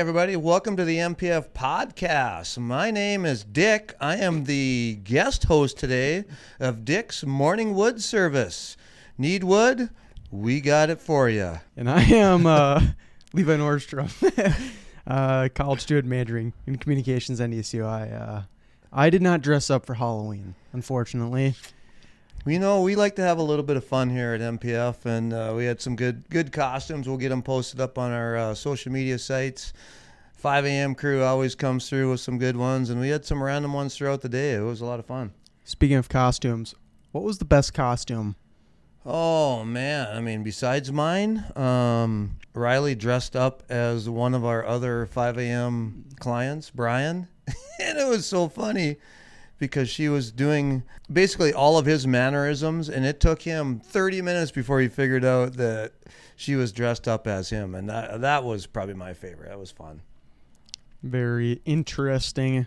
everybody. Welcome to the MPF podcast. My name is Dick. I am the guest host today of Dick's Morning Wood Service. Need wood? We got it for you. And I am Levi Nordstrom, college student majoring in communications and ECU. I did not dress up for Halloween, unfortunately. You know, we like to have a little bit of fun here at MPF, and we had some good costumes. We'll get them posted up on our social media sites. 5 a.m. crew always comes through with some good ones, and we had some random ones throughout the day. It was a lot of fun. Speaking of costumes, what was the best costume? Oh, man. I mean, besides mine, Riley dressed up as one of our other 5 a.m. clients, Brian, and it was so funny because she was doing basically all of his mannerisms, and it took him 30 minutes before he figured out that she was dressed up as him, and that was probably my favorite. That was fun. Very interesting.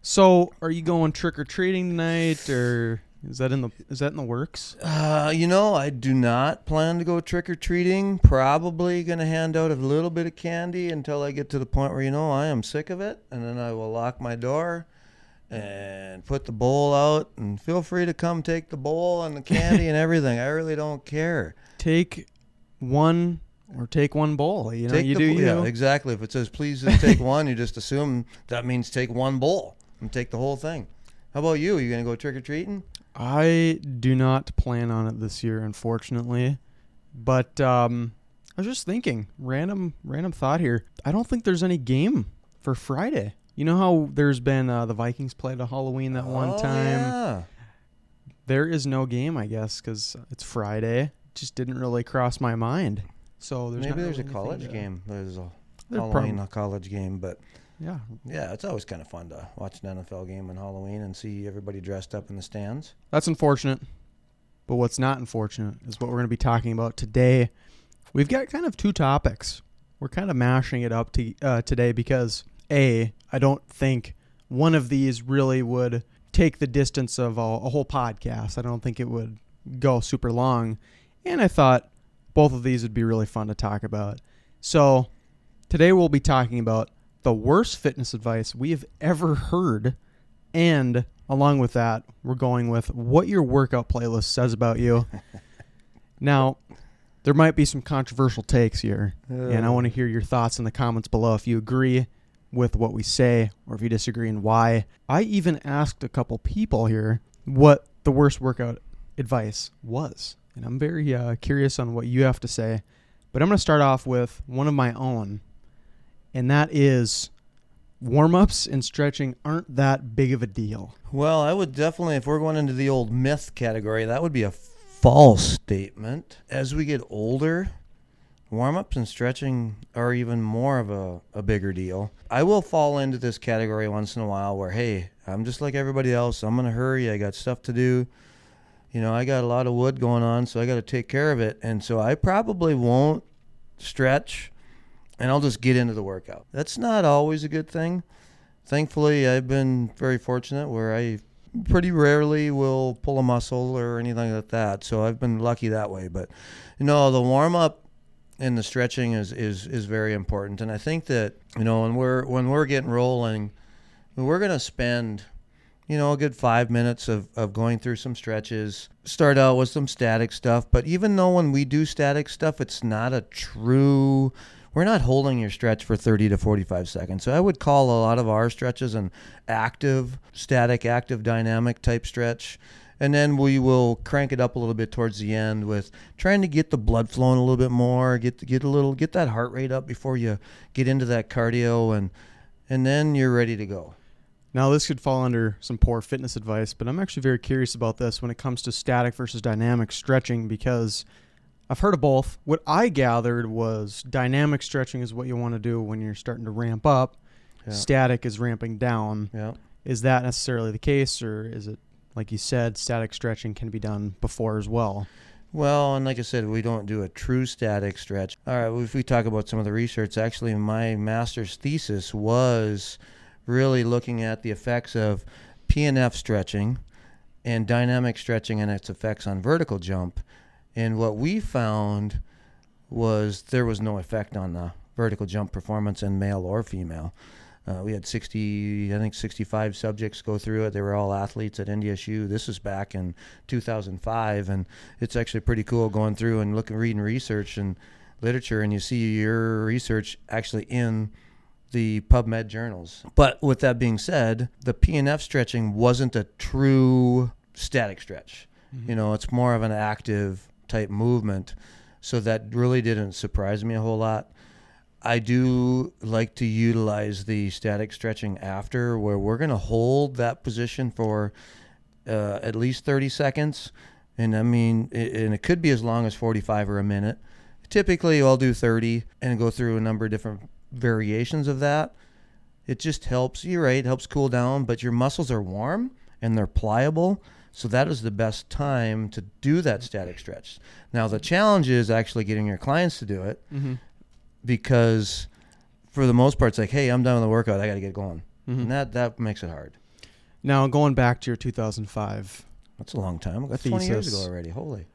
So, are you going trick-or-treating tonight, or is that in the works? You know, I do not plan to go trick-or-treating. Probably going to hand out a little bit of candy until I get to the point where, I am sick of it, and then I will lock my door and put the bowl out, and feel free to come take the bowl and the candy and everything. I really don't care. Take one or take one bowl. You do. Yeah, exactly. If it says please just take one, you just assume that means take one bowl and take the whole thing. How about you? Are you going to go trick-or-treating? I do not plan on it this year, unfortunately. But I was just thinking, random thought here. I don't think there's any game for Friday. You know how there's been the Vikings played a Halloween that one time? Yeah. There is no game, I guess, because it's Friday. It just didn't really cross my mind. So Maybe there's a college game. There's a Halloween college game, but yeah, it's always kind of fun to watch an NFL game on Halloween and see everybody dressed up in the stands. That's unfortunate. But what's not unfortunate is what we're going to be talking about today. We've got kind of two topics. We're kind of mashing it up today because I don't think one of these really would take the distance of a whole podcast. I don't think it would go super long. And I thought both of these would be really fun to talk about. So today we'll be talking about the worst fitness advice we have ever heard. And along with that, we're going with what your workout playlist says about you. Now, there might be some controversial takes here. And I want to hear your thoughts in the comments below if you agree with what we say or if you disagree and why. I even asked a couple people here what the worst workout advice was, and I'm very curious on what you have to say. But I'm going to start off with one of my own, and that is warm-ups and stretching aren't that big of a deal. Well, I would definitely, if we're going into the old myth category, that would be a false statement. As we get older, warm-ups and stretching are even more of a bigger deal. I will fall into this category once in a while where, hey, I'm just like everybody else. I'm in a hurry. I got stuff to do. I got a lot of wood going on, so I got to take care of it. And so I probably won't stretch, and I'll just get into the workout. That's not always a good thing. Thankfully, I've been very fortunate where I pretty rarely will pull a muscle or anything like that. So I've been lucky that way. But, the warm-up and the stretching is very important. And I think that, when we're getting rolling, we're going to spend, a good 5 minutes of going through some stretches, start out with some static stuff. But even though when we do static stuff, it's not we're not holding your stretch for 30 to 45 seconds. So I would call a lot of our stretches an active, static, active, dynamic type stretch. And then we will crank it up a little bit towards the end with trying to get the blood flowing a little bit more, get that heart rate up before you get into that cardio, and then you're ready to go. Now, this could fall under some poor fitness advice, but I'm actually very curious about this when it comes to static versus dynamic stretching because I've heard of both. What I gathered was dynamic stretching is what you want to do when you're starting to ramp up. Yeah. Static is ramping down. Yeah. Is that necessarily the case, or is it, like you said, static stretching can be done before as well? Well, and like I said, we don't do a true static stretch. All right, if we talk about some of the research, actually my master's thesis was really looking at the effects of PNF stretching and dynamic stretching and its effects on vertical jump. And what we found was there was no effect on the vertical jump performance in male or female. We had 65 subjects go through it. They were all athletes at NDSU. This is back in 2005, and it's actually pretty cool going through and reading research and literature, and you see your research actually in the PubMed journals. But with that being said, the PNF stretching wasn't a true static stretch. Mm-hmm. It's more of an active type movement, so that really didn't surprise me a whole lot. I do like to utilize the static stretching after, where we're going to hold that position for at least 30 seconds. And it could be as long as 45 or a minute. Typically, I'll do 30 and go through a number of different variations of that. It just helps, you're right, it helps cool down, but your muscles are warm and they're pliable. So that is the best time to do that static stretch. Now, the challenge is actually getting your clients to do it. Mm-hmm. Because for the most part, it's like, hey, I'm done with the workout. I got to get going. Mm-hmm. And that makes it hard. Now, going back to your 2005. That's a long time. That's 20 years ago already. Holy.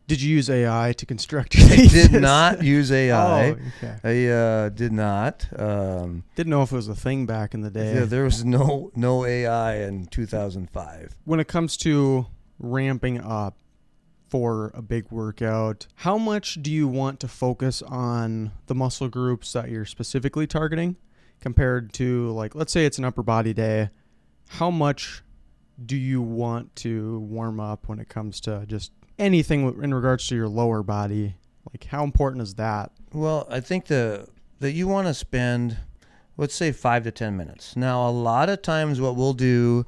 Did you use AI to construct your thesis? I did not use AI. Oh, okay. I did not. Didn't know if it was a thing back in the day. Yeah, there was no AI in 2005. When it comes to ramping up for a big workout, how much do you want to focus on the muscle groups that you're specifically targeting compared to, like, let's say it's an upper body day? How much do you want to warm up when it comes to just anything in regards to your lower body? Like, how important is that? Well, I think that you want to spend, let's say, 5 to 10 minutes. Now, a lot of times what we'll do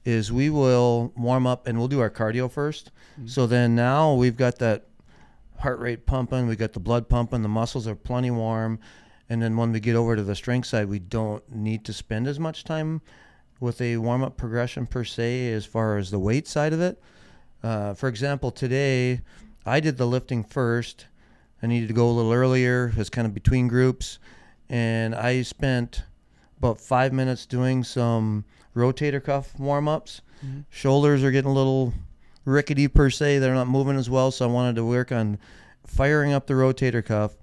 is we will warm up and we'll do our cardio first. Mm-hmm. So then now we've got that heart rate pumping, we got the blood pumping, the muscles are plenty warm. And then when we get over to the strength side, we don't need to spend as much time with a warm-up progression per se as far as the weight side of it. For example, today I did the lifting first. I needed to go a little earlier. It was kind of between groups. And I spent about 5 minutes doing some rotator cuff warm-ups. Mm-hmm. Shoulders are getting a little rickety per se. They're not moving as well, so I wanted to work on firing up the rotator cuff.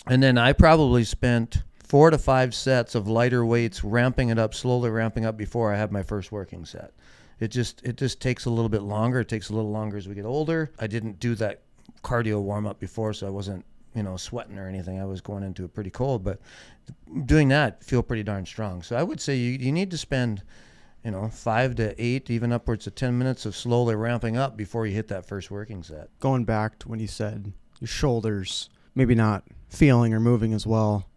And then I probably spent 4 to 5 sets of lighter weights, slowly ramping up before I had my first working set. It just takes a little bit longer. It takes a little longer as we get older. I didn't do that cardio warm-up before, so I wasn't, sweating or anything. I was going into it pretty cold, but doing that, feel pretty darn strong. So I would say you need to spend, 5 to 8, even upwards of 10 minutes of slowly ramping up before you hit that first working set. Going back to when you said your shoulders maybe not feeling or moving as well,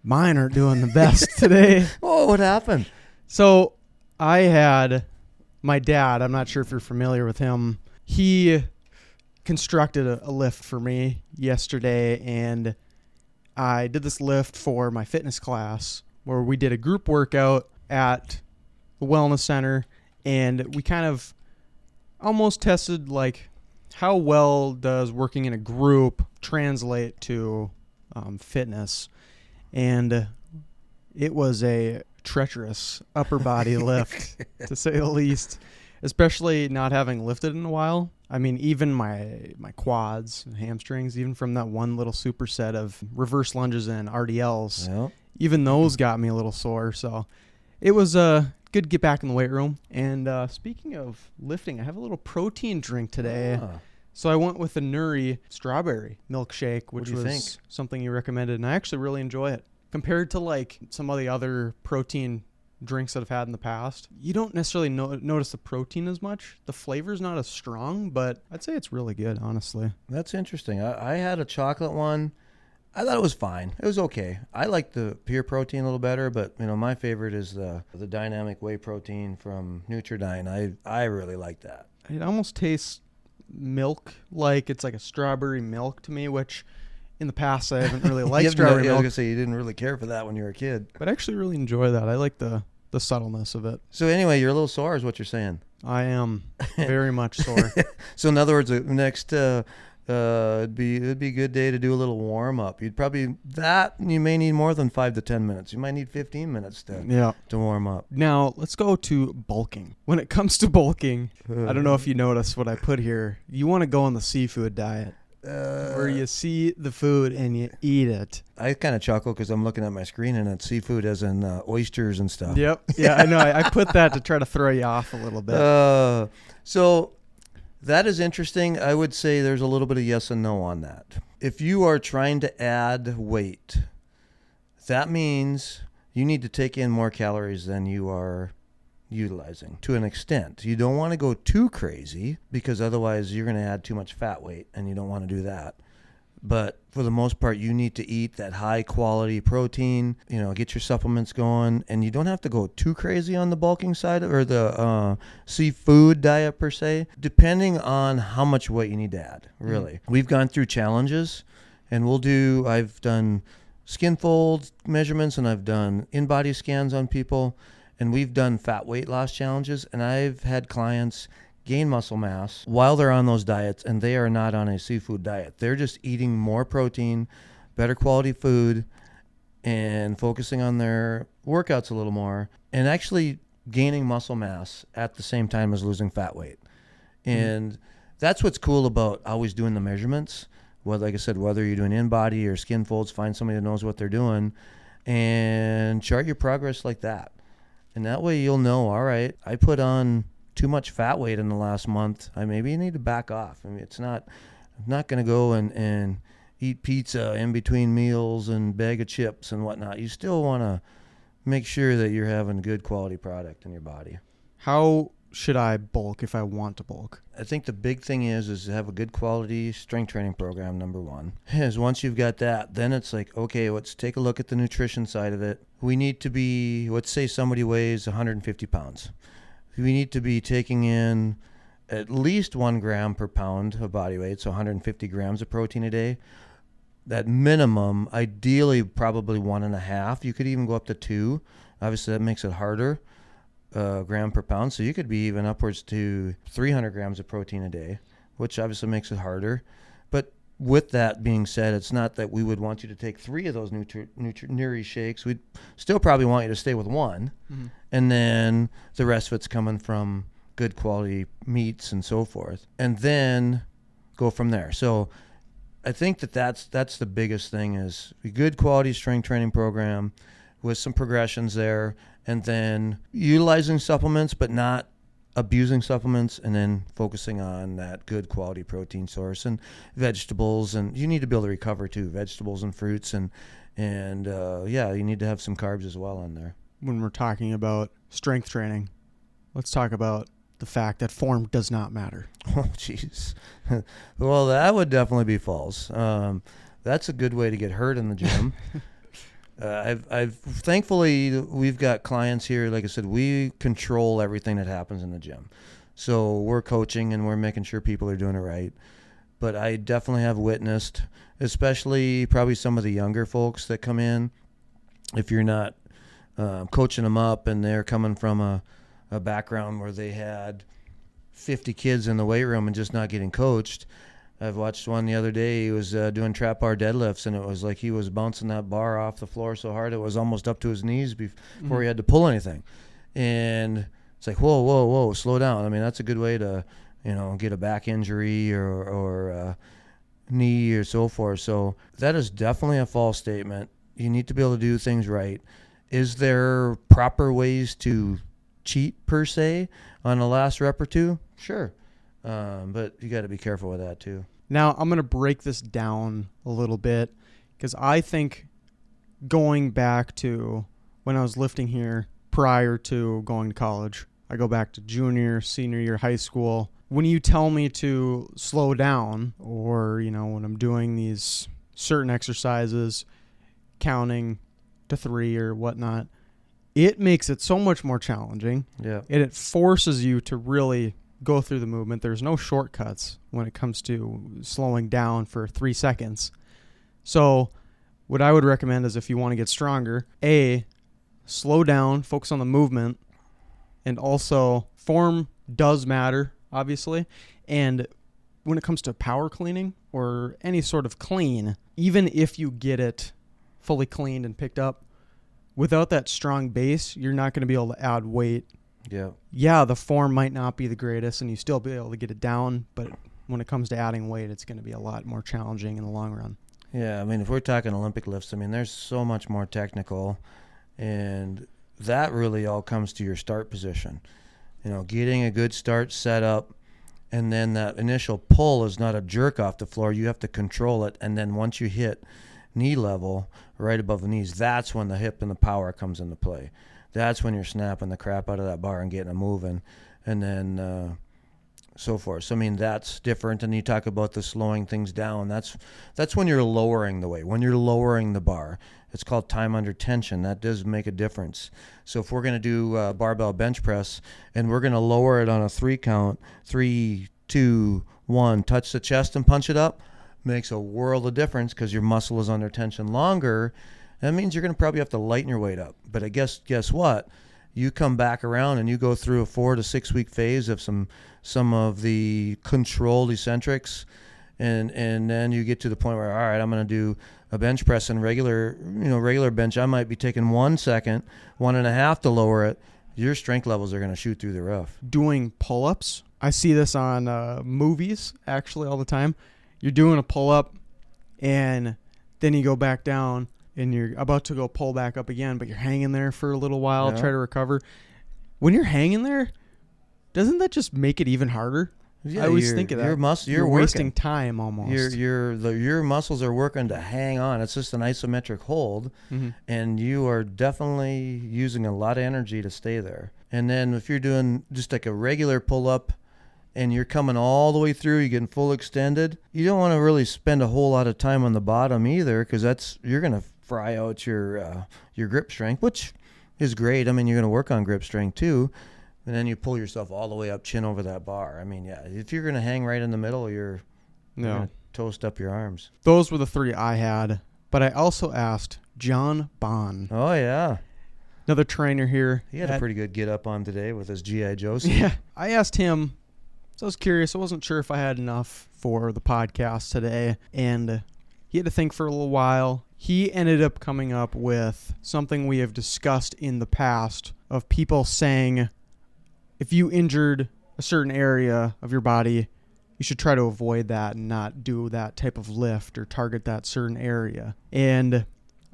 mine aren't doing the best today. Oh, what happened? So I had my dad, I'm not sure if you're familiar with him, he constructed a lift for me yesterday, and I did this lift for my fitness class where we did a group workout at the wellness center, and we kind of almost tested like how well does working in a group translate to fitness. And it was a treacherous upper body lift, to say the least, especially not having lifted in a while. I mean, even my quads and hamstrings, even from that one little superset of reverse lunges and RDLs, Yep. Even those got me a little sore. So it was good to get back in the weight room. And speaking of lifting, I have a little protein drink today. So I went with the Nuri strawberry milkshake, which was something you recommended, and I actually really enjoy it. Compared to like some of the other protein drinks that I've had in the past, you don't necessarily notice the protein as much. The flavor's not as strong, but I'd say it's really good, honestly. That's interesting. I had a chocolate one. I thought it was fine. It was okay. I like the pure protein a little better, but my favorite is the dynamic whey protein from Nutridyne. I really like that. It almost tastes milk, like it's like a strawberry milk to me, which in the past I haven't really liked strawberry milk. I was going to say you didn't really care for that when you were a kid. But I actually really enjoy that. I like the subtleness of it. So anyway, you're a little sore is what you're saying. I am very much sore. So in other words, next it'd be a good day to do a little warm up. You may need more than 5 to 10 minutes. You might need 15 minutes to warm up. Now let's go to bulking. When it comes to bulking, I don't know if you noticed what I put here. You want to go on the seafood diet. where you see the food and you eat it. I kind of chuckle because I'm looking at my screen and it's seafood as in oysters and stuff. Yep. Yeah, I know. I put that to try to throw you off a little bit. So that is interesting. I would say there's a little bit of yes and no on that. If you are trying to add weight, that means you need to take in more calories than you are utilizing to an extent. You don't want to go too crazy because otherwise you're going to add too much fat weight and you don't want to do that. But for the most part, you need to eat that high quality protein, get your supplements going, and you don't have to go too crazy on the bulking side or the seafood diet per se, depending on how much weight you need to add, really. We've gone through challenges and I've done skin fold measurements and I've done in-body scans on people. And we've done fat weight loss challenges, and I've had clients gain muscle mass while they're on those diets, and they are not on a seafood diet. They're just eating more protein, better quality food, and focusing on their workouts a little more, and actually gaining muscle mass at the same time as losing fat weight. And that's what's cool about always doing the measurements. Well, like I said, whether you're doing in-body or skin folds, find somebody that knows what they're doing and chart your progress like that. And that way you'll know, all right, I put on too much fat weight in the last month. I maybe need to back off. I mean, I'm not going to go and eat pizza in between meals and bag of chips and whatnot. You still want to make sure that you're having good quality product in your body. How should I bulk if I want to bulk? I think the big thing is to have a good quality strength training program, number one. Is once you've got that, then it's like, okay, let's take a look at the nutrition side of it. We need to be, let's say somebody weighs 150 pounds. We need to be taking in at least 1 gram per pound of body weight, so 150 grams of protein a day. That minimum, ideally probably 1.5. You could even go up to 2. Obviously, that makes it harder. Gram per pound, so you could be even upwards to 300 grams of protein a day, which obviously makes it harder. But with that being said, it's not that we would want you to take 3 of those Nutri shakes. We'd still probably want you to stay with 1, and then the rest of it's coming from good quality meats and so forth, and then go from there. So I think that's the biggest thing is a good quality strength training program with some progressions there, and then utilizing supplements but not abusing supplements, and then focusing on that good quality protein source and vegetables. And you need to be able to recover too, vegetables and fruits, and you need to have some carbs as well in there. When we're talking about strength training, let's talk about the fact that form does not matter. Oh, jeez. Well, that would definitely be false. That's a good way to get hurt in the gym. I've thankfully we've got clients here. Like I said, we control everything that happens in the gym, so we're coaching and we're making sure people are doing it right. But I definitely have witnessed, especially probably some of the younger folks that come in, if you're not coaching them up and they're coming from a background where they had 50 kids in the weight room and just not getting coached. I've watched one the other day. He was doing trap bar deadlifts, and it was like he was bouncing that bar off the floor so hard it was almost up to his knees before he had to pull anything. And it's like, whoa, slow down. I mean, that's a good way to, get a back injury or a knee or so forth. So that is definitely a false statement. You need to be able to do things right. Is there proper ways to cheat, per se, on the last rep or two? Sure. But you got to be careful with that too. Now, I'm going to break this down a little bit because I think going back to when I was lifting here prior to going to college, I go back to junior, senior year, high school. When you tell me to slow down or, when I'm doing these certain exercises, counting to 3 or whatnot, it makes it so much more challenging. Yeah. And it forces you to really go through the movement. There's no shortcuts when it comes to slowing down for 3 seconds. So what I would recommend is if you want to get stronger, slow down, focus on the movement, and also form does matter, obviously. And when it comes to power cleaning or any sort of clean, even if you get it fully cleaned and picked up, without that strong base, you're not going to be able to add weight. Yeah. Yeah, the form might not be the greatest, and you still be able to get it down, but when it comes to adding weight, it's going to be a lot more challenging in the long run. Yeah, I mean, if we're talking Olympic lifts, I mean, there's so much more technical, and that really all comes to your start position. Getting a good start set up, and then that initial pull is not a jerk off the floor. You have to control it, and then once you hit knee level, right above the knees, that's when the hip and the power comes into play. That's when you're snapping the crap out of that bar and getting it moving, and then so forth. So, I mean, that's different. And you talk about the slowing things down. That's when you're lowering the weight, when you're lowering the bar. It's called time under tension. That does make a difference. So if we're going to do barbell bench press and we're going to lower it on a 3 count, 3, 2, 1, touch the chest and punch it up, makes a world of difference because your muscle is under tension longer. That means you're going to probably have to lighten your weight up. But I guess what? You come back around and you go through a 4 to 6 week phase of some of the controlled eccentrics, and then you get to the point where, all right, I'm going to do a bench press and regular bench. I might be taking 1 second, 1.5 to lower it. Your strength levels are going to shoot through the roof. Doing pull-ups, I see this on movies actually all the time. You're doing a pull-up, and then you go back down, and you're about to go pull back up again, but you're hanging there for a little while, try to recover. When you're hanging there, doesn't that just make it even harder? Yeah, I always think of that. You're wasting time almost. Your muscles are working to hang on. It's just an isometric hold, and you are definitely using a lot of energy to stay there. And then if you're doing just like a regular pull-up and you're coming all the way through, you're getting full extended, you don't want to really spend a whole lot of time on the bottom either, because you're going to fry out your grip strength, which is great. I mean, you're going to work on grip strength too. And then you pull yourself all the way up, chin over that bar. I mean, yeah, if you're going to hang right in the middle, you're going to toast up your arms. Those were the 3 I had, but I also asked John Bond. Oh, yeah. Another trainer here. He had a pretty good get up on today with his G.I. Joe suit. Yeah, I asked him, so I was curious. I wasn't sure if I had enough for the podcast today, and he had to think for a little while. He ended up coming up with something we have discussed in the past of people saying, if you injured a certain area of your body, you should try to avoid that and not do that type of lift or target that certain area. And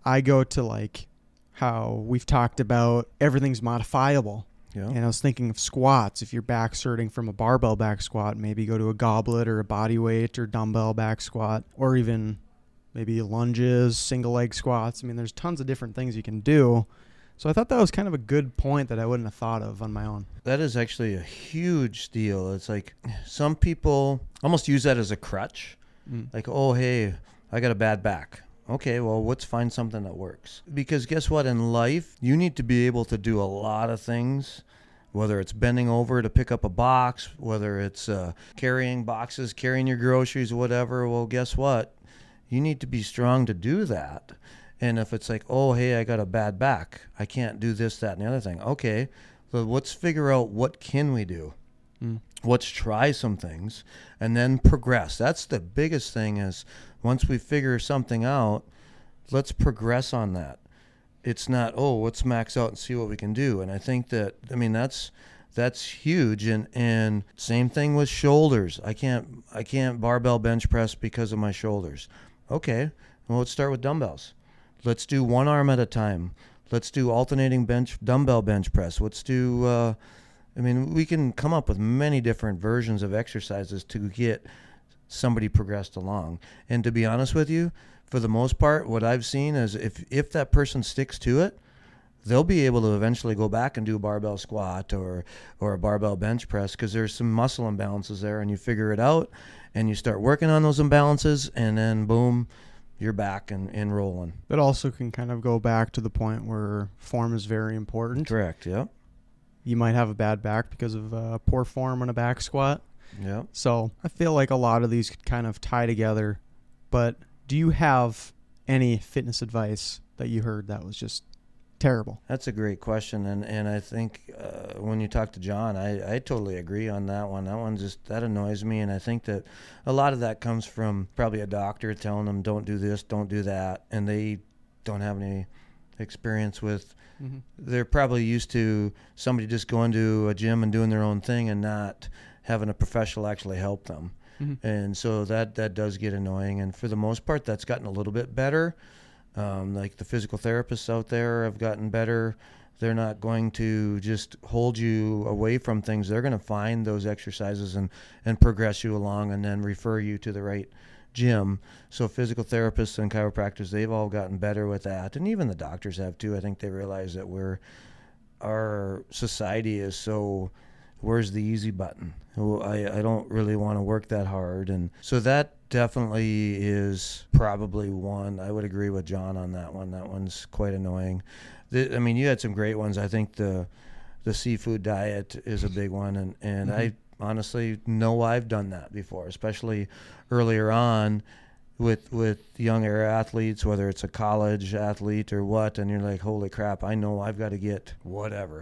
I go to like how we've talked about everything's modifiable. Yeah. And I was thinking of squats. If you're back starting from a barbell back squat, maybe go to a goblet or a body weight or dumbbell back squat, or even maybe lunges, single leg squats. I mean, there's tons of different things you can do. So I thought that was kind of a good point that I wouldn't have thought of on my own. That is actually a huge deal. It's like some people almost use that as a crutch. Like, oh, hey, I got a bad back. Okay, well, let's find something that works. Because guess what? In life, you need to be able to do a lot of things, whether it's bending over to pick up a box, whether it's carrying boxes, carrying your groceries, whatever. Well, guess what? You need to be strong to do that. And if it's like, oh, hey, I got a bad back, I can't do this, that, and the other thing. Okay, so let's figure out what can we do. Let's try some things and then progress. That's the biggest thing is once we figure something out, let's progress on that. It's not, oh, let's max out and see what we can do. And I think that, I mean, that's huge. And same thing with shoulders. I can't barbell bench press because of my shoulders. Okay, well, let's start with dumbbells. Let's do one arm at a time. Let's do alternating dumbbell bench press. Let's do, we can come up with many different versions of exercises to get somebody progressed along. And to be honest with you, for the most part, what I've seen is if that person sticks to it, they'll be able to eventually go back and do a barbell squat or a barbell bench press because there's some muscle imbalances there, and you figure it out and you start working on those imbalances, and then boom, you're back and rolling. That also can kind of go back to the point where form is very important. Correct, yeah. You might have a bad back because of poor form on a back squat. Yeah. So I feel like a lot of these could kind of tie together. But do you have any fitness advice that you heard that was just terrible? That's a great question. And I think when you talk to John, I totally agree on that one. That one that annoys me. And I think that a lot of that comes from probably a doctor telling them, don't do this, don't do that. And they don't have any experience with, they're probably used to somebody just going to a gym and doing their own thing and not having a professional actually help them. And so that does get annoying. And for the most part, that's gotten a little bit better. Like the physical therapists out there have gotten better. They're not going to just hold you away from things. They're going to find those exercises and progress you along and then refer you to the right gym. So physical therapists and chiropractors, they've all gotten better with that. And even the doctors have too. I think they realize that our society is so, where's the easy button? I don't really want to work that hard. And so that definitely is probably one. I would agree with John on that one. That one's quite annoying. I mean, you had some great ones. I think the seafood diet is a big one. And I honestly know I've done that before, especially earlier on with younger athletes, whether it's a college athlete or what, and you're like, holy crap, I know I've got to get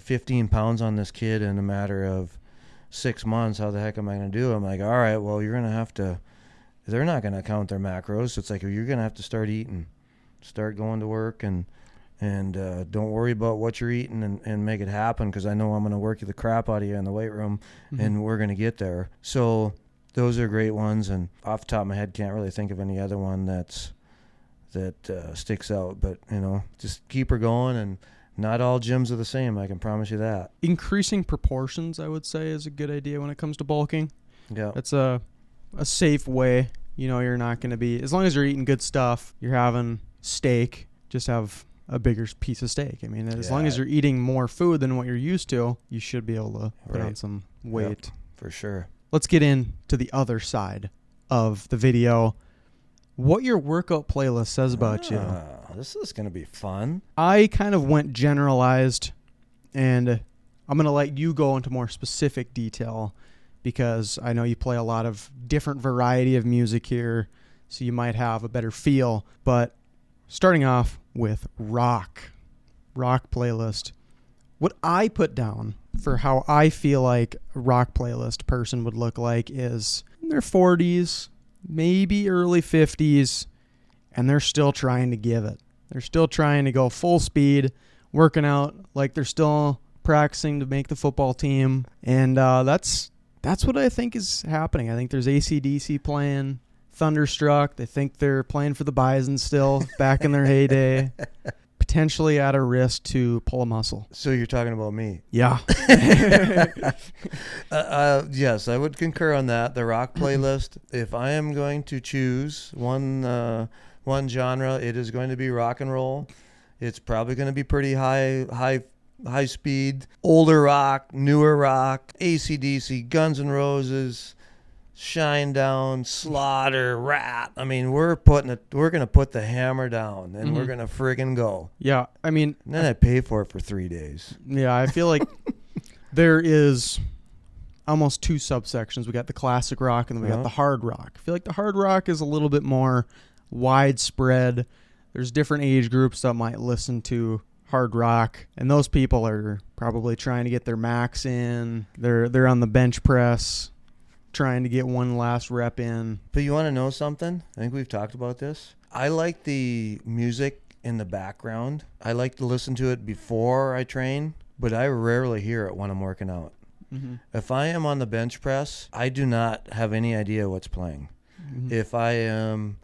15 pounds on this kid in a matter of 6 months. How the heck am I going to do it? I'm like, all right, well, you're going to have to, they're not going to count their macros. So it's like, you're going to have to start eating, start going to work, and don't worry about what you're eating and make it happen, because I know I'm going to work the crap out of you in the weight room, and we're going to get there. So those are great ones, and off the top of my head, can't really think of any other one that sticks out. But, just keep her going, and not all gyms are the same, I can promise you that. Increasing proportions, I would say, is a good idea when it comes to bulking. Yeah. That's a safe way. You're not going to be, as long as you're eating good stuff, you're having steak, just have a bigger piece of steak. I mean, as long as you're eating more food than what you're used to, you should be able to put on some weight. Yep, for sure. Let's get into the other side of the video. What your workout playlist says about you. This is going to be fun. I kind of went generalized, and I'm going to let you go into more specific detail, because I know you play a lot of different variety of music here, so you might have a better feel. But starting off with rock playlist. What I put down for how I feel like a rock playlist person would look like is in their 40s, maybe early 50s, and they're still trying to give it. They're still trying to go full speed, working out like they're still practicing to make the football team. And that's what I think is happening. I think there's AC/DC playing, Thunderstruck. They think they're playing for the Bison still, back in their heyday. Potentially at a risk to pull a muscle. So you're talking about me? Yeah. Yes, I would concur on that. The rock playlist. If I am going to choose one genre, it is going to be rock and roll. It's probably going to be pretty high speed, older rock, newer rock, AC/DC, Guns N' Roses, Shinedown, Slaughter, Rat. I mean, we're going to put the hammer down, and we're going to friggin' go. Yeah, I mean, and then I pay for it for 3 days. Yeah, I feel like there is almost two subsections. We got the classic rock, and then we got the hard rock. I feel like the hard rock is a little bit more widespread. There's different age groups that might listen to hard rock, and those people are probably trying to get their max in. They're on the bench press, trying to get one last rep in. But you want to know something? I think we've talked about this. I like the music in the background. I like to listen to it before I train, but I rarely hear it when I'm working out. If I am on the bench press, I do not have any idea what's playing. If I am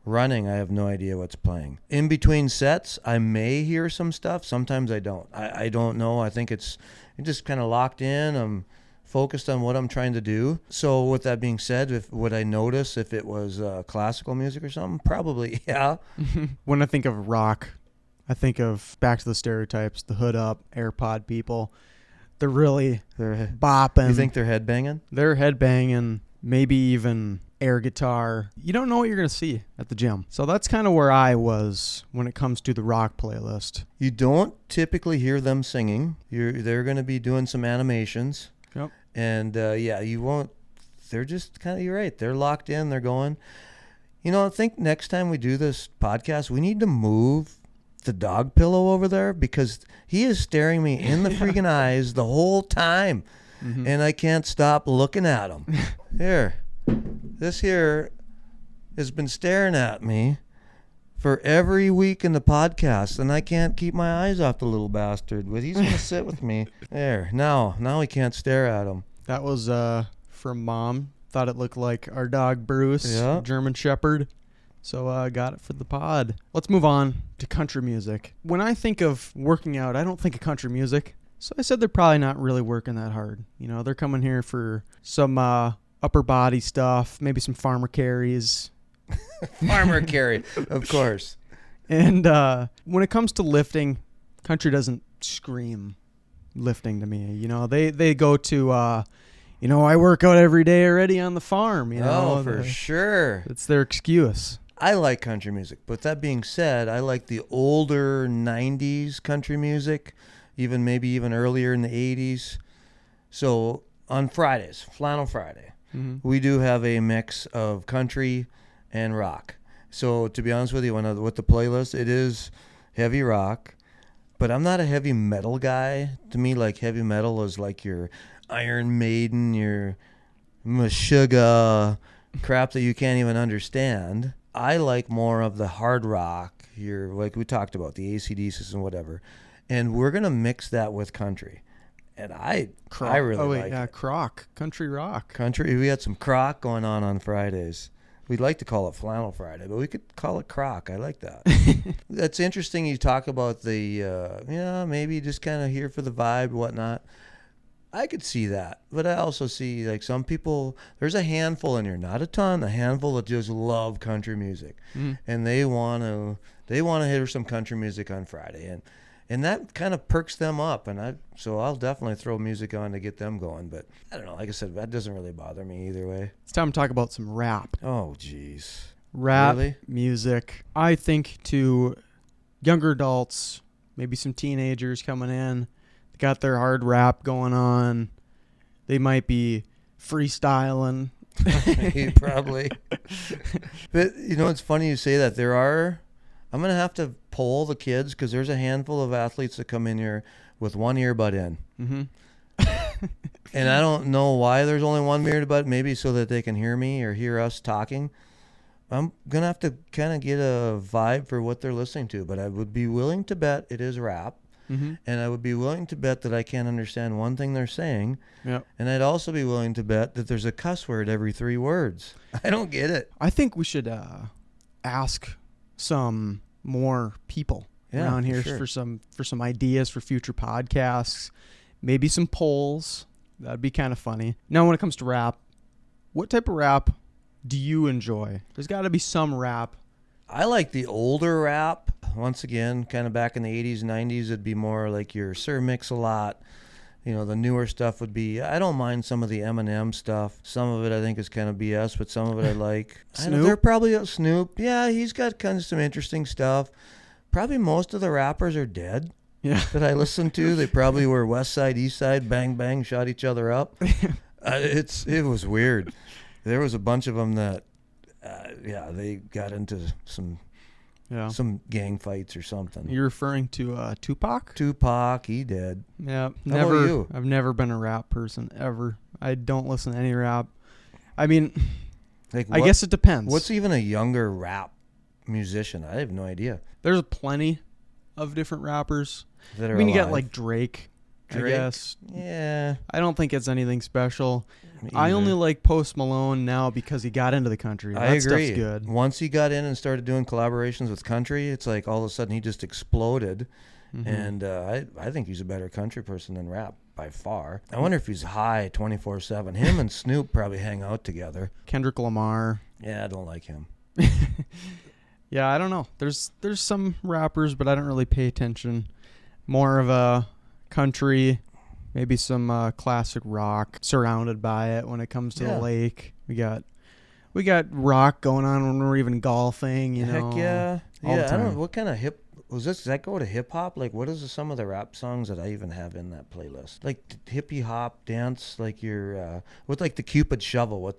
running, I have no idea what's playing. In between sets, I may hear some stuff. Sometimes I don't. I don't know. I think it's just kind of locked in. I'm focused on what I'm trying to do. So with that being said, would I notice if it was classical music or something? Probably, yeah. When I think of rock, I think of back to the stereotypes, the hood up, AirPod people. They're really bopping. You think they're headbanging? They're headbanging, maybe even air guitar. You don't know what you're going to see at the gym. So that's kind of where I was when it comes to the rock playlist. You don't typically hear them singing. They're going to be doing some animations. Yep. And, you won't. They're just kind of, you're right. They're locked in. They're going. I think next time we do this podcast, we need to move the dog pillow over there, because he is staring me in the freaking eyes the whole time. And I can't stop looking at him. Here. This here has been staring at me for every week in the podcast, and I can't keep my eyes off the little bastard. But he's going to sit with me. There. Now he can't stare at him. That was from Mom. Thought it looked like our dog Bruce, Yeah. German Shepherd. So got it for the pod. Let's move on to country music. When I think of working out, I don't think of country music. So I said they're probably not really working that hard. You know, they're coming here for some upper body stuff, maybe some farmer carries. Farmer carry, of course. And when it comes to lifting, country doesn't scream lifting to me. You know, they go to, I work out every day already on the farm. You know, for sure. It's their excuse. I like country music, but that being said, I like the older 90s country music, maybe even earlier in the 80s. So on Fridays, Flannel Friday, we do have a mix of country and rock. So to be honest with you, with the playlist, it is heavy rock, but I'm not a heavy metal guy. To me, like heavy metal is like your Iron Maiden, your Meshuggah, crap that you can't even understand. I like more of the hard rock, like we talked about, the AC/DCs and whatever. And we're going to mix that with country. And I really like it. Croc, country rock. Country, we had some croc going on Fridays. We'd like to call it Flannel Friday, but we could call it croc. I like that. That's interesting you talk about the, maybe just kind of here for the vibe, whatnot. I could see that, but I also see like some people, there's a handful in here, not a ton, a handful that just love country music, and they want to hear some country music on Friday, and that kind of perks them up, so I'll definitely throw music on to get them going. But I don't know, like I said, that doesn't really bother me either way. It's time to talk about some rap. Oh, jeez. Rap Really? music. I think to younger adults, maybe some teenagers coming in, got their hard rap going on. They might be freestyling. Probably. But, it's funny you say that. I'm going to have to poll the kids because there's a handful of athletes that come in here with one earbud in. Mm-hmm. And I don't know why there's only one earbud, maybe so that they can hear me or hear us talking. I'm going to have to kind of get a vibe for what they're listening to, but I would be willing to bet it is rap. Mm-hmm. And I would be willing to bet that I can't understand one thing they're saying. Yep. And I'd also be willing to bet that there's a cuss word every 3 words. I don't get it. I think we should ask some more people around here for some ideas for future podcasts. Maybe some polls. That'd be kind of funny. Now, when it comes to rap, what type of rap do you enjoy? There's got to be some rap. I like the older rap. Once again, kind of back in the 80s, 90s, it'd be more like your Sir Mix-a-Lot. The newer stuff would be, I don't mind some of the Eminem stuff. Some of it I think is kind of BS, but some of it I like. Snoop? They're probably Snoop. Yeah, he's got kind of some interesting stuff. Probably most of the rappers are dead that I listen to. They probably were West Side, East Side, bang, bang, shot each other up. It was weird. There was a bunch of them that, they got into some gang fights or something. You're referring to Tupac? Tupac, he did. Yeah. How about you? I've never been a rap person, ever. I don't listen to any rap. I mean, I guess it depends. What's even a younger rap musician? I have no idea. There's plenty of different rappers. That are you alive. get like Drake, I guess. Yeah. I don't think it's anything special. I only like Post Malone now because he got into the country. I agree. Stuff's good. Once he got in and started doing collaborations with country, it's like all of a sudden he just exploded. Mm-hmm. And I think he's a better country person than rap by far. I wonder if he's high 24/7. Him and Snoop probably hang out together. Kendrick Lamar. Yeah, I don't like him. Yeah, I don't know. There's some rappers, but I don't really pay attention. More of a country. Maybe some classic rock surrounded by it when it comes to the lake. We got rock going on when we're even golfing, Heck yeah. All the time. I don't know what kind of does that go to hip hop? Like what is some of the rap songs that I even have in that playlist? Like hippie hop dance, like your with like the Cupid shuffle.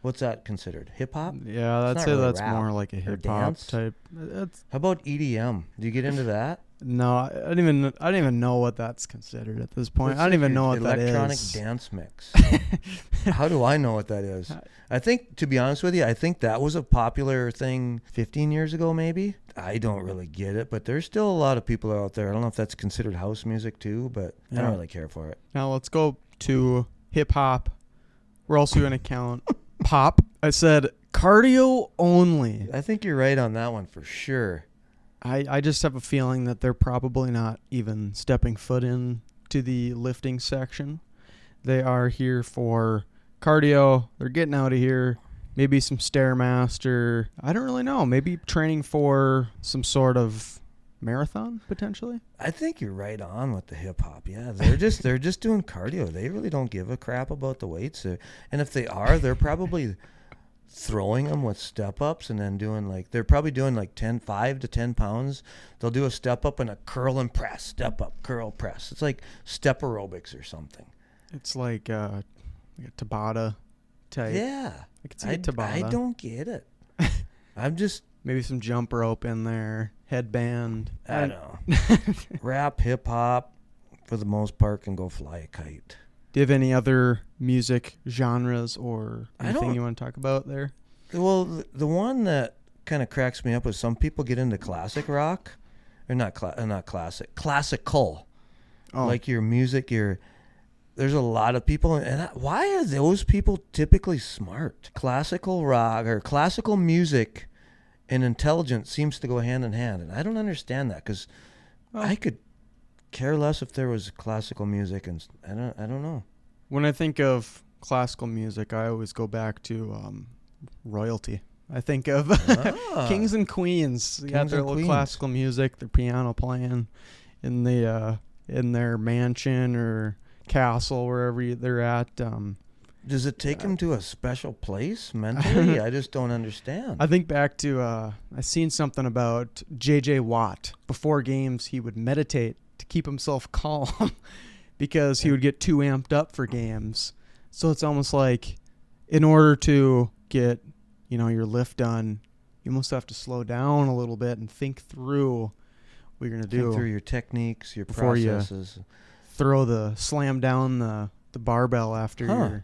What's that considered? Hip hop? Yeah, I'd say really that's more like a hip hop type. How about EDM? Do you get into that? No, I don't even know what that's considered at this point. I don't even know what that is. Electronic dance mix. How do I know what that is? I think, to be honest with you, I think that was a popular thing 15 years ago, maybe. I don't really get it, but there's still a lot of people out there. I don't know if that's considered house music too, but I don't really care for it. Now let's go to hip hop. We're also going to count pop. I said cardio only. I think you're right on that one for sure. I just have a feeling that they're probably not even stepping foot in to the lifting section. They are here for cardio. They're getting out of here. Maybe some Stairmaster. I don't really know. Maybe training for some sort of marathon potentially. I think you're right on with the hip hop. Yeah, they're just doing cardio. They really don't give a crap about the weights. And if they are, they're probably throwing them with step ups and then they're probably doing like 5 to 10 pounds. They'll do a step up and a curl and press, step up, curl, press. It's like step aerobics or something. It's like a Tabata type. Yeah. I could see a Tabata. I don't get it. I'm just maybe some jump rope in there, headband. I don't know. Rap, hip hop, for the most part, can go fly a kite. Do you have any other music genres or anything you want to talk about there? Well, the one that kind of cracks me up is some people get into classic rock, or not classic, classical. Oh. Like your music, there's a lot of people, and why are those people typically smart? Classical rock or classical music and intelligence seems to go hand in hand, and I don't understand that because I could care less if there was classical music, and I don't know. When I think of classical music, I always go back to royalty. I think of kings and queens. They got their little classical music, their piano playing in their mansion or castle, wherever they're at. Does it take them to a special place mentally? I just don't understand. I think back to I seen something about J.J. Watt. Before games, he would meditate to keep himself calm because he would get too amped up for games. So it's almost like in order to get your lift done, you almost have to slow down a little bit and think through what you're going to do. Think through your techniques, your processes. Slam down the barbell after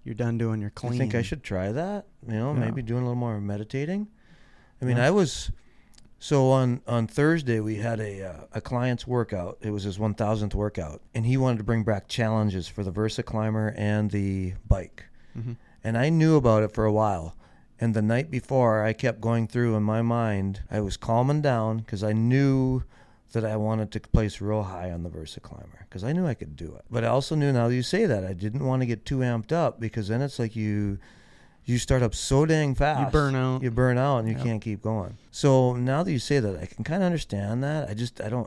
you're done doing your clean. I think I should try that. Maybe doing a little more meditating. I mean, So on Thursday we had a client's workout. It was his 1,000th workout, and he wanted to bring back challenges for the Versa Climber and the bike. Mm-hmm. And I knew about it for a while. And the night before, I kept going through in my mind. I was calming down because I knew that I wanted to place real high on the Versa Climber because I knew I could do it. But I also knew, now that you say that, I didn't want to get too amped up because then it's like you start up so dang fast. You burn out and you can't keep going. So now that you say that, I can kind of understand that.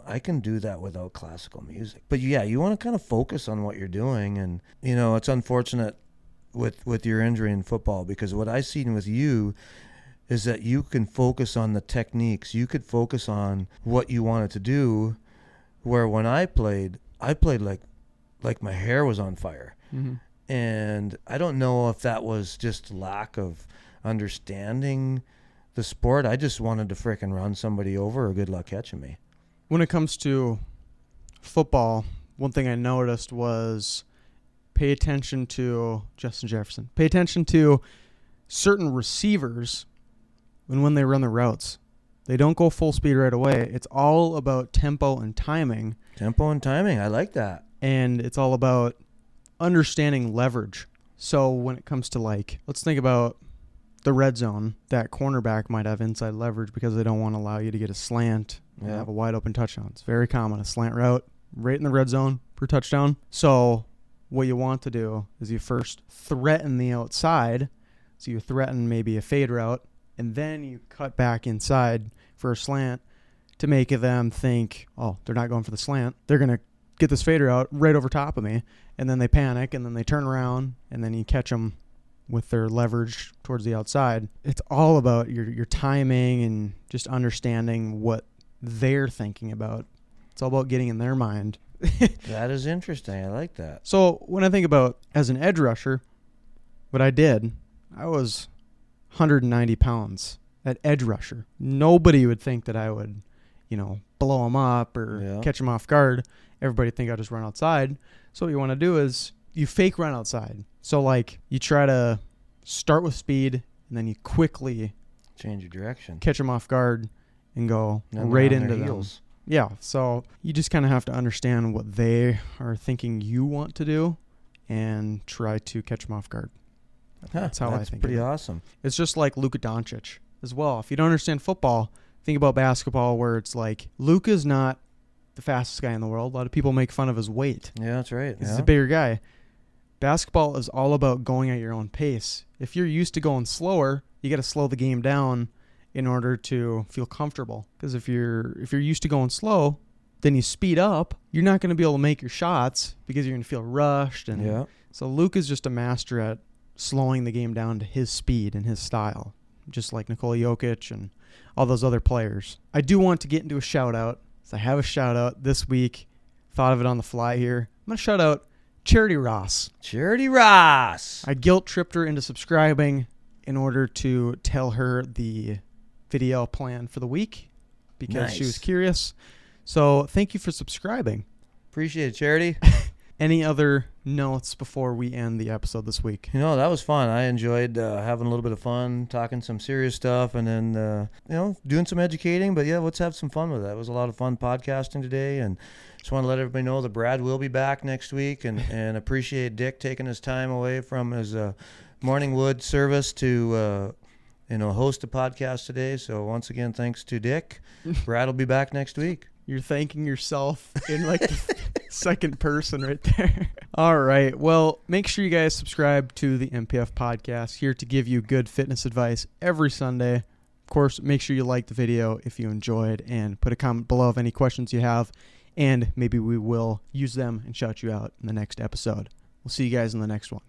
I can do that without classical music. But yeah, you want to kind of focus on what you're doing. And, it's unfortunate with your injury in football because what I've seen with you is that you can focus on the techniques. You could focus on what you wanted to do, where when I played like my hair was on fire. Mm-hmm. And I don't know if that was just lack of understanding the sport. I just wanted to frickin' run somebody over, or good luck catching me. When it comes to football, one thing I noticed was pay attention to Justin Jefferson. Pay attention to certain receivers when they run the routes. They don't go full speed right away. It's all about tempo and timing. Tempo and timing. I like that. And it's all about understanding leverage. So when it comes to let's think about the red zone, that cornerback might have inside leverage because they don't want to allow you to get a slant and have a wide open touchdown. It's very common, a slant route right in the red zone for touchdown. So what you want to do is you first threaten the outside. So you threaten maybe a fade route, and then you cut back inside for a slant to make them think, oh, they're not going for the slant. They're going to get this fader out right over top of me. And then they panic, and then they turn around, and then you catch them with their leverage towards the outside. It's all about your timing and just understanding what they're thinking about. It's all about getting in their mind. That is interesting. I like that. So when I think about as an edge rusher, what I did, I was 190 pounds at edge rusher. Nobody would think that I would, blow them up or catch them off guard. Everybody think I just run outside. So what you want to do is you fake run outside. So you try to start with speed and then you quickly change your direction, catch them off guard, and go right into them. Yeah. So you just kind of have to understand what they are thinking you want to do and try to catch him off guard. That's how I think. Pretty of it. awesome. It's just like Luka Doncic as well. If you don't understand football, think about basketball where it's like Luka's not the fastest guy in the world. A lot of people make fun of his weight. Yeah, that's right. He's a bigger guy. Basketball is all about going at your own pace. If you're used to going slower, you got to slow the game down in order to feel comfortable. Because if you're used to going slow, then you speed up, you're not going to be able to make your shots because you're going to feel rushed. And so Luke is just a master at slowing the game down to his speed and his style, just like Nikola Jokic and all those other players. I do want to get into a shout-out. So I have a shout-out this week. Thought of it on the fly here. I'm going to shout out Charity Ross. Charity Ross. I guilt-tripped her into subscribing in order to tell her the video plan for the week because she was curious. So thank you for subscribing. Appreciate it, Charity. Any other notes before we end the episode this week? That was fun. I enjoyed having a little bit of fun, talking some serious stuff, and then, doing some educating. But, yeah, let's have some fun with that. It was a lot of fun podcasting today, and just want to let everybody know that Brad will be back next week, and appreciate Dick taking his time away from his morning wood service to host a podcast today. So, once again, thanks to Dick. Brad will be back next week. You're thanking yourself in like the second person right there. All right. Well, make sure you guys subscribe to the MPF podcast, here to give you good fitness advice every Sunday. Of course, make sure you like the video if you enjoyed and put a comment below of any questions you have, and maybe we will use them and shout you out in the next episode. We'll see you guys in the next one.